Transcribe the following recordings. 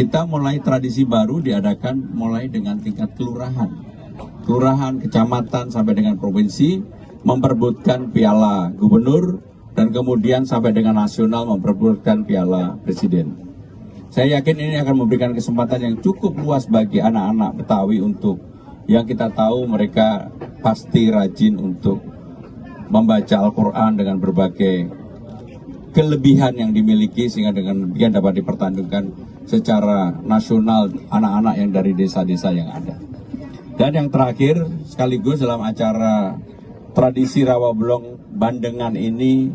Kita mulai tradisi baru diadakan mulai dengan tingkat kelurahan, kecamatan sampai dengan provinsi, memperebutkan piala gubernur, dan kemudian sampai dengan nasional memperebutkan piala presiden. Saya yakin ini akan memberikan kesempatan yang cukup luas bagi anak-anak Betawi untuk yang kita tahu mereka pasti rajin untuk membaca Al-Quran dengan berbagai kelebihan yang dimiliki, sehingga dengan demikian dapat dipertandingkan secara nasional anak-anak yang dari desa-desa yang ada. Dan yang terakhir, sekaligus dalam acara tradisi Rawablong Bandengan ini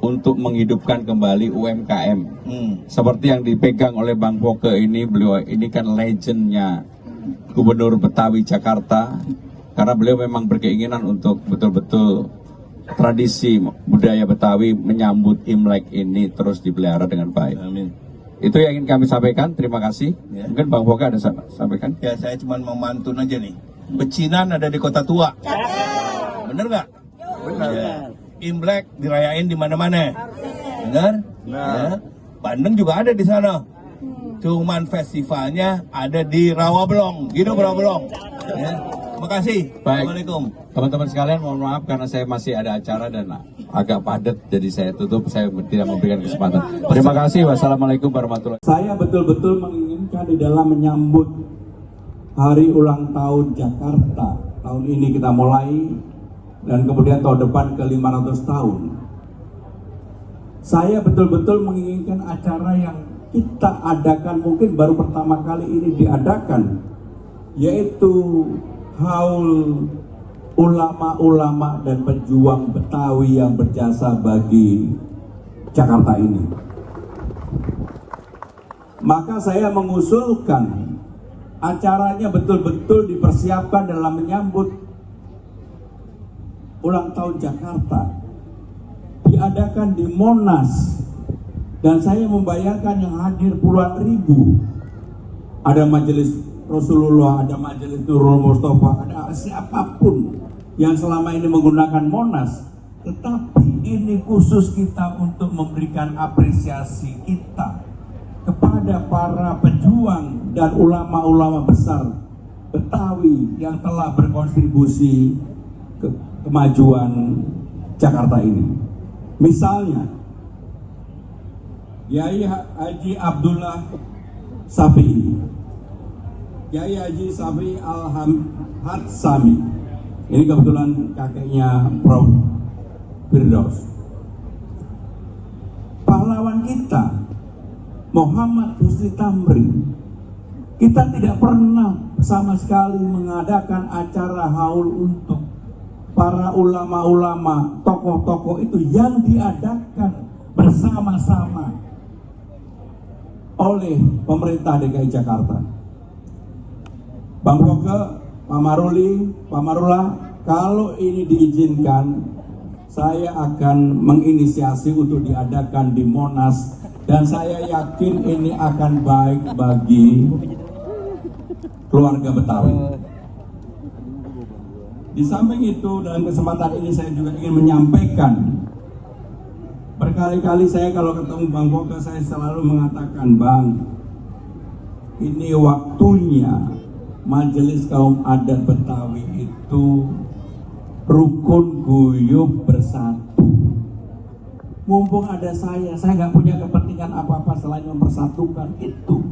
untuk menghidupkan kembali UMKM. Seperti yang dipegang oleh Bang Poke ini, beliau ini kan legendnya Gubernur Betawi Jakarta, karena beliau memang berkeinginan untuk betul-betul tradisi budaya Betawi menyambut Imlek ini terus dipelihara dengan baik. Amin. Itu yang ingin kami sampaikan, terima kasih. Ya. Mungkin Bang Poke ada sampaikan? Ya, saya cuma mau mantun aja nih. Pecinan ada di Kota Tua. Bener nggak? Benar. Ya. Imlek dirayain di mana-mana. Benar? Ya. Bandeng juga ada di sana. Cuman festivalnya ada di Rawablong. Gitu Rawablong. Ya. Terima kasih. Baik. Assalamualaikum. Teman-teman sekalian, mohon maaf karena saya masih ada acara dan agak padat, jadi saya tutup, saya tidak memberikan kesempatan. Terima kasih. Wassalamualaikum warahmatullahi wabarakatuh. Saya betul-betul menginginkan di dalam menyambut hari ulang tahun Jakarta. Tahun ini kita mulai, dan kemudian tahun depan ke 500 tahun. Saya betul-betul menginginkan acara yang kita adakan, mungkin baru pertama kali ini diadakan, yaitu haul ulama-ulama dan pejuang Betawi yang berjasa bagi Jakarta ini. Maka saya mengusulkan acaranya betul-betul dipersiapkan dalam menyambut ulang tahun Jakarta, diadakan di Monas, dan saya membayangkan yang hadir puluhan ribu. Ada majelis Rasulullah, ada majelis Nurul Mustafa, ada siapapun yang selama ini menggunakan Monas. Tetapi ini khusus kita untuk memberikan apresiasi kita kepada para pejuang dan ulama-ulama besar Betawi yang telah berkontribusi ke kemajuan Jakarta ini. Misalnya Yai Haji Abdullah Safi'i, Yai Haji Safi'i Al-Hadsami, ini kebetulan kakeknya Prof. Firdaus. Pahlawan kita Muhammad Husni Tamrin, kita tidak pernah sama sekali mengadakan acara haul untuk para ulama-ulama, tokoh-tokoh itu yang diadakan bersama-sama oleh pemerintah DKI Jakarta. Bang Poke, Pak Maruli, Pak Marula, kalau ini diizinkan, saya akan menginisiasi untuk diadakan di Monas, dan saya yakin ini akan baik bagi keluarga Betawi. Di samping itu, dalam kesempatan ini saya juga ingin menyampaikan, berkali-kali saya kalau ketemu Bang Poke, saya selalu mengatakan, Bang, ini waktunya Majelis Kaum Adat Betawi itu rukun guyup bersatu. Mumpung ada saya nggak punya kepentingan apa-apa selain mempersatukan itu.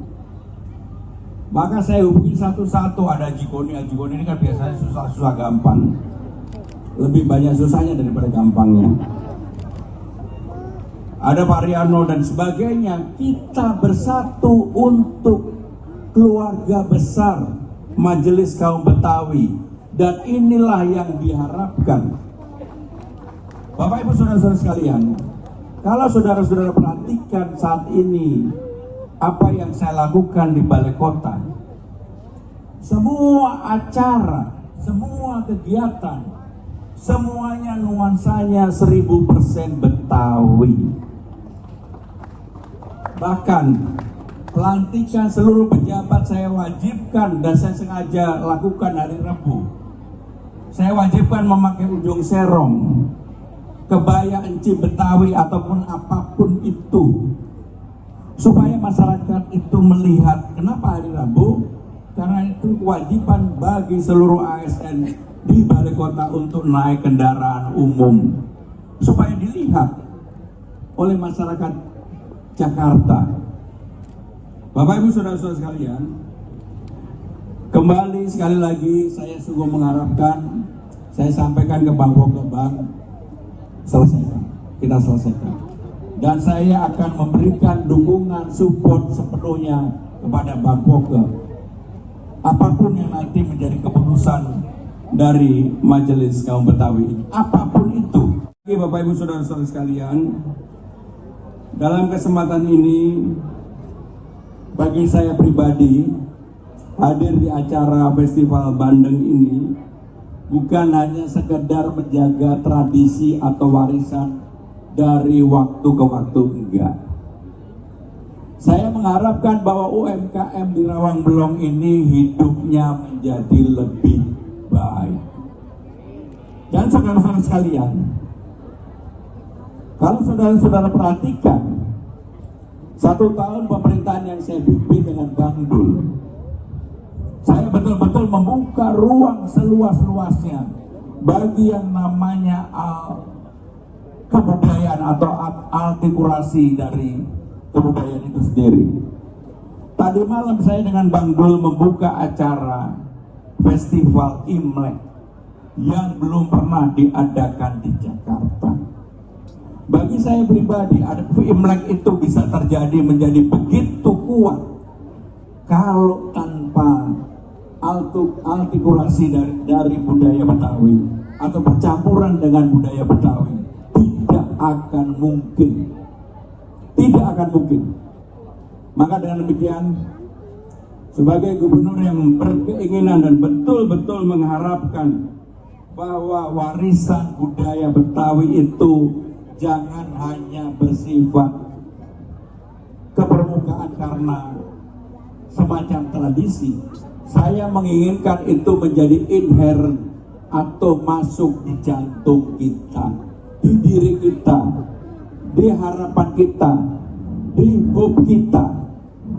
Maka saya hubungi satu-satu, ada Jikoni ini kan biasanya susah-susah gampang. Lebih banyak susahnya daripada gampangnya. Ada Pak Riano dan sebagainya. Kita bersatu untuk keluarga besar Majelis Kaum Betawi, dan inilah yang diharapkan. Bapak Ibu saudara-saudara sekalian, kalau saudara-saudara perhatikan saat ini apa yang saya lakukan di Balai Kota, semua acara, semua kegiatan, semuanya nuansanya 1000% Betawi. Bahkan pelantikan seluruh pejabat saya wajibkan, dan saya sengaja lakukan hari Rabu. Saya wajibkan memakai ujung serong, kebaya encim Betawi ataupun apapun itu, supaya masyarakat itu melihat. Kenapa hari Rabu? Karena itu kewajiban bagi seluruh ASN di balai kota untuk naik kendaraan umum, supaya dilihat oleh masyarakat Jakarta. Bapak Ibu saudara-saudara sekalian, kembali sekali lagi saya sungguh mengharapkan, saya sampaikan ke Bang Boke, Bang, selesaikan, kita selesaikan. Dan saya akan memberikan dukungan support sepenuhnya kepada Bang Boke. Apapun yang nanti menjadi keputusan dari Majelis Kaum Betawi ini, apapun itu. Bapak Ibu saudara-saudara sekalian, dalam kesempatan ini bagi saya pribadi hadir di acara Festival Bandeng ini bukan hanya sekedar menjaga tradisi atau warisan dari waktu ke waktu, enggak. Saya mengharapkan bahwa UMKM di Rawang Belong ini hidupnya menjadi lebih baik. Dan saudara-saudara sekalian, kalau saudara-saudara perhatikan, 1 tahun pemerintahan yang saya pimpin dengan Bang Dul, saya betul-betul membuka ruang seluas-luasnya bagi yang namanya kebudayaan atau artikulasi dari kebudayaan itu sendiri. Tadi malam saya dengan Bang Dul membuka acara Festival Imlek yang belum pernah diadakan di Jakarta. Bagi saya pribadi, Imlek itu bisa terjadi menjadi begitu kuat kalau tanpa artikulasi dari budaya Betawi atau percampuran dengan budaya Betawi, tidak akan mungkin. Tidak akan mungkin. Maka dengan demikian, sebagai gubernur yang berkeinginan dan betul-betul mengharapkan bahwa warisan budaya Betawi itu jangan hanya bersifat kepermukaan karena semacam tradisi. Saya menginginkan itu menjadi inherent atau masuk di jantung kita, di diri kita, di harapan kita, di hope kita.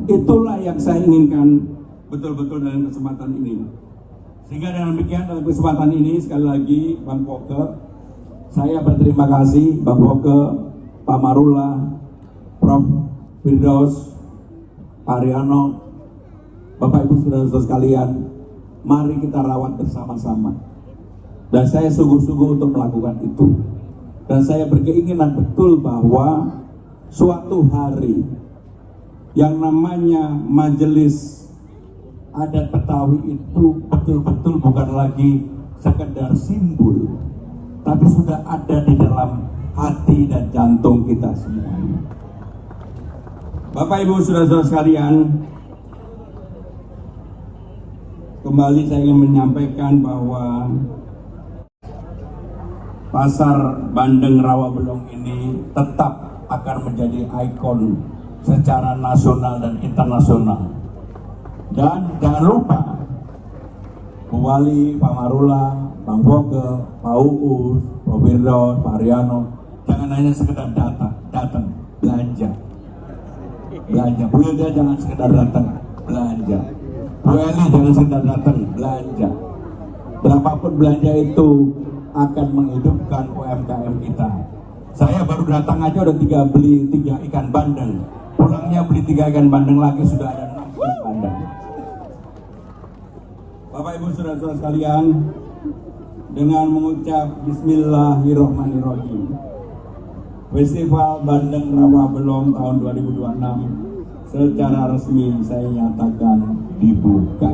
Itulah yang saya inginkan betul-betul dalam kesempatan ini. Sehingga dengan demikian dalam kesempatan ini sekali lagi Bang Boke, saya berterima kasih Bang Boke, Pak Marula, Prof. Firdaus, Pak Ariano, Bapak Ibu saudara-saudara sekalian, mari kita rawat bersama-sama. Dan saya sungguh-sungguh untuk melakukan itu. Dan saya berkeinginan betul bahwa suatu hari yang namanya Majelis Adat Betawi itu betul-betul bukan lagi sekedar simbol, tapi sudah ada di dalam hati dan jantung kita semuanya. Bapak Ibu saudara-saudara sekalian, kembali saya ingin menyampaikan bahwa Pasar Bandeng Rawabelong ini tetap akan menjadi ikon secara nasional dan internasional. Dan jangan lupa, Bu Wali, Pak Marula, Bang Boke, Pak Uus, Pak Firdaus, Pak Ariano, jangan hanya sekedar datang, belanja. Bu Hilda jangan sekedar datang, belanja. Bu Eli jangan sekedar datang, belanja. Berapapun belanja itu akan menghidupkan UMKM kita. Saya baru datang aja udah beli 3 ikan bandeng. Pulangnya beli 3 ikan bandeng lagi, sudah ada 6 ikan bandeng. Bapak Ibu saudara-saudara sekalian, dengan mengucap Bismillahirrahmanirrahim, Festival Bandeng Rawabelong tahun 2026 secara resmi saya nyatakan dibuka.